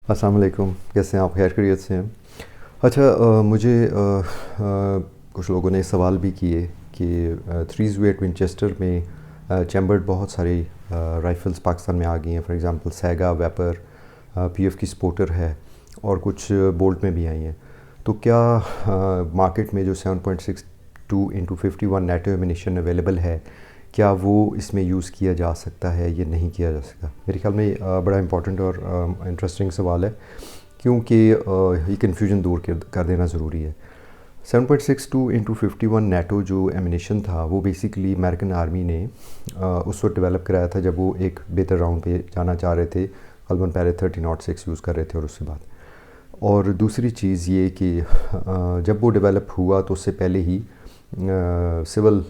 अस्सलाम वालेकुम, कैसे हैं आप? खैर खैरियत से हैं? अच्छा, मुझे कुछ लोगों ने सवाल भी किए कि 308 विंचेस्टर में चैम्बर्ड बहुत सारी राइफ़ल्स पाकिस्तान में आ गई हैं। For example saga, vapour, PF की स्पोर्टर है और कुछ बोल्ट में भी आई हैं। तो क्या मार्केट में जो 7.62 इंटू 51 नेटो एमिनिशन अवेलेबल है, क्या वो इसमें यूज़ किया जा सकता है या नहीं किया जा सकता? मेरे ख्याल में बड़ा इम्पोर्टेंट और इंटरेस्टिंग सवाल है, क्योंकि ये कन्फ्यूजन दूर कर देना ज़रूरी है। 7.62 इंटू 51 नेटो जो एमिनेशन था, वो बेसिकली अमेरिकन आर्मी ने उस वक्त डेवलप कराया था जब वो एक बेहतर राउंड पे जाना चाह रहे थे। गलबन पहले 30-06 यूज़ कर रहे थे और उससे बाद। और दूसरी चीज़ ये कि जब वो डेवलप हुआ तो उससे पहले ही सिविल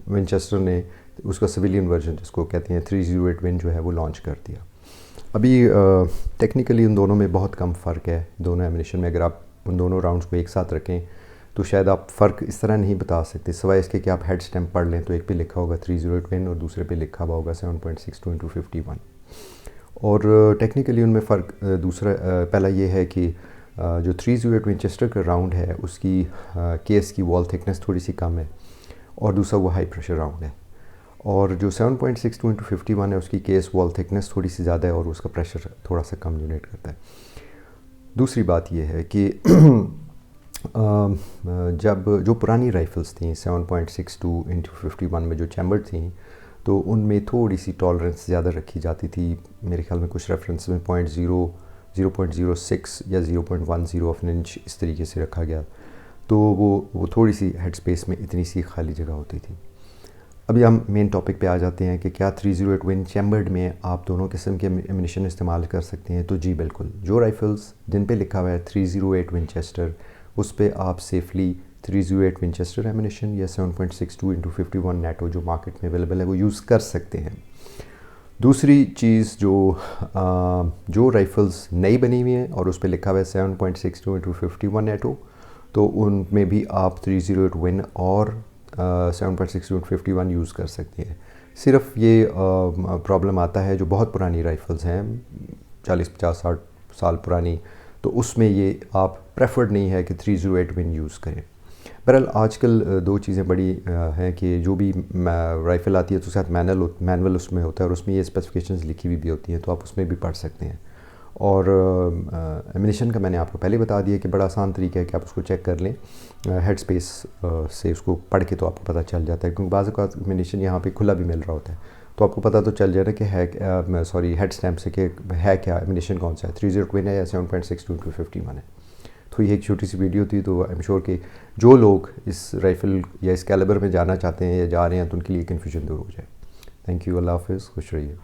विंचेस्टर ने उसका सिविलियन वर्जन जिसको कहते हैं 308 विन जो है वो लॉन्च कर दिया। अभी टेक्निकली उन दोनों में बहुत कम फ़र्क है। दोनों एमिनेशन में अगर आप उन दोनों राउंड्स को एक साथ रखें तो शायद आप फ़र्क इस तरह नहीं बता सकते, सिवाय इसके कि आप हेड स्टैम्प पढ़ लें तो एक पे लिखा होगा 308 विन और दूसरे पे लिखा हुआ होगा 7.62 इंटू 51। और टेक्निकली उनमें फ़र्क दूसरा पहला ये है कि जो 308 विंचेस्टर का राउंड है उसकी केस की वॉल थिकनेस थोड़ी सी कम है और दूसरा वो हाई प्रेशर राउंड है। और जो 7.62 इंटू 51 है उसकी केस वॉल थिकनेस थोड़ी सी ज़्यादा है और उसका प्रेशर थोड़ा सा कम जनरेट करता है। दूसरी बात यह है कि जब जो पुरानी राइफ़ल्स थी 7.62 इंटू 51 में जो चैम्बर थी, तो उनमें थोड़ी सी टॉलरेंस ज़्यादा रखी जाती थी। मेरे ख्याल में कुछ रेफरेंस में 0.06 या 0.10 ऑफ एन इंच इस तरीके से रखा गया। तो वो थोड़ी सी हेड स्पेस में इतनी सी खाली जगह होती थी। अभी हम मेन टॉपिक पे आ जाते हैं कि क्या 308 विन चैम्बर्ड में आप दोनों किस्म के एमिनिशन इस्तेमाल कर सकते हैं। तो जी बिल्कुल, जो राइफ़ल्स जिन पे लिखा हुआ है 308 विंचेस्टर, उस पे आप सेफली 308 विंचेस्टर एमिनिशन या 7.62 इंटू 51 नेटो जो मार्केट में अवेलेबल है वो यूज़ कर सकते हैं। दूसरी चीज़ जो राइफ़ल्स नई बनी हुई हैं और उस पे लिखा हुआ है 7.62 इंटू 51 नेटो, तो उनमें भी आप 308 विन और 7.6251 यूज़ कर सकते हैं। सिर्फ ये प्रॉब्लम आता है जो बहुत पुरानी राइफ़ल्स हैं 40-50-60 साल पुरानी, तो उसमें ये आप प्रेफर्ड नहीं है कि 308 विन यूज़ करें। बहरहाल आजकल दो चीज़ें बड़ी हैं कि जो भी राइफ़ल आती है तो साथ मैनुअल उसमें होता है और उसमें ये स्पेसिफिकेशंस लिखी हुई भी होती हैं, तो आप उसमें भी पढ़ सकते हैं। और एमिनेशन का मैंने आपको पहले बता दिया कि बड़ा आसान तरीका है कि आप उसको चेक कर लें हेड स्पेस से, उसको पढ़ के तो आपको पता चल जाता है, क्योंकि बाज़ औक़ात एमिनेशन यहाँ पे खुला भी मिल रहा होता है, तो आपको पता तो चल जाए ना कि है सॉरी हेड स्टैम्प से कि है क्या एमिनेशन कौन सा है, 308 विन है या 7.62 इंटू 51 है। तो ये एक छोटी सी वीडियो थी, तो आई एम श्योर कि जो लोग इस राइफ़ल या इस कैलिबर में जाना चाहते हैं या जा रहे हैं तो उनके लिए कन्फ्यूजन दूर हो जाए। थैंक यू, अल्लाह हाफ़िज़, खुश रहिए।